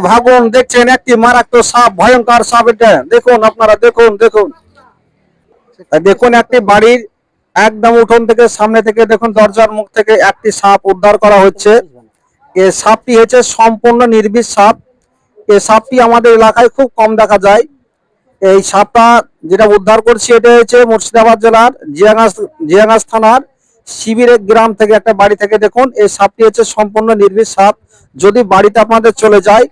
ভাগুন দেখছেন একটি মারাত্মক সাপ, ভয়ঙ্কর সাপ। এটা দেখুন, আপনারা দেখুন দেখুন দেখুন একটি বাড়ির একদম উঠোন থেকে সামনে থেকে দেখুন দরজার মুখ থেকে একটি সাপ উদ্ধার করা হচ্ছে। এই সাপটি হচ্ছে সম্পূর্ণ নির্বিষ সাপ। এই সাপটি আমাদের এলাকায় খুব কম দেখা যায়। এই সাপটা যেটা উদ্ধার করছি এটা হচ্ছে মুর্শিদাবাদ জেলার জিয়াগাছ থানার শিবিরের গ্রাম থেকে একটা বাড়ি থেকে। দেখুন এই সাপটি হচ্ছে সম্পূর্ণ নির্বিষ সাপ। যদি বাড়িতে আপনাদের চলে যায়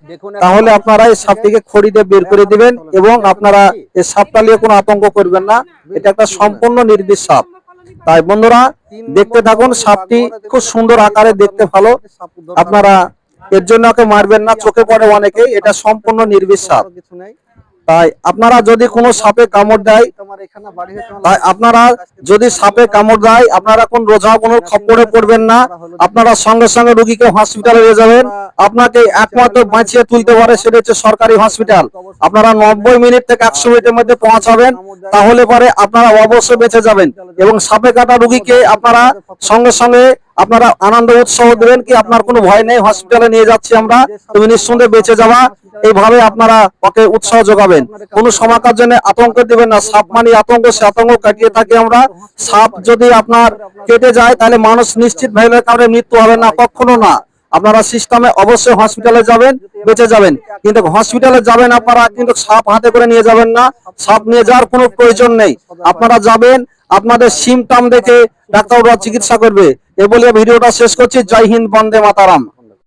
তাহলে আপনারা এই সাপটিকে খড়ি দিয়ে বের করে দিবেন এবং আপনারা এই সাপটা নিয়ে কোনো আতঙ্ক করবেন না। এটা একটা সম্পূর্ণ নির্বিষ সাপ। তাই বন্ধুরা দেখতে থাকুন, সাপটি খুব সুন্দর আকারে, দেখতে ভালো। আপনারা এর জন্য ওকে মারবেন না, চোখে পড়ে অনেকেই, এটা সম্পূর্ণ নির্বিষ সাপ। তাই আপনারা যদি কোনো সাপে কামড় দেয়, আপনারা কোন রোজা কোনো খপ্পরে পড়বেন না। আপনারা সঙ্গে সঙ্গে রোগীকে হসপিটালে নিয়ে যাবেন। আপনাকে একমাত্র বাঁচিয়ে তুলতে পারে সেটা হচ্ছে সরকারি হসপিটাল। আপনারা 90 মিনিট থেকে 100 মিনিটের মধ্যে পৌঁছাবেন, তাহলে পরে আপনারা অবশ্যই বেঁচে যাবেন। এবং সাপে কাটা রোগীকে আপনারা সঙ্গে সঙ্গে আপনারা আনন্দ উৎসাহ দেবেন কি আপনার কোনো ভয় নেই, হসপিটালে নিয়ে যাচ্ছি আমরা, তুমি নিঃসন্দেহে বেঁচে যাবা। এইভাবে আপনারা ওকে উৎসাহ যোগাবেন। কোনো সমাজের জন্য আতঙ্ক দিবেন না। সাপ মানে আতঙ্ক, সে আতঙ্ক কাটিয়ে থাকি আমরা। সাপ যদি আপনার কেটে যায় তাহলে মানুষ নিশ্চিত ভাবে কারণে মৃত্যু হবে না, কখনো না। আপনারা সিস্টেমে অবশ্যই হসপিটালে যাবেন, বেঁচে যাবেন। কিন্তু হসপিটালে যাবেন আপনারা, কিন্তু সাপ হাতে করে নিয়ে যাবেন না। সাপ নিয়ে যাওয়ার কোনো প্রয়োজন নেই। আপনারা যাবেন, আপনাদের সিমটম দেখে ডাক্তাররা চিকিৎসা করবে। এ বলে ভিডিওটা শেষ করছি। জয় হিন্দ, বন্দে মাতারাম।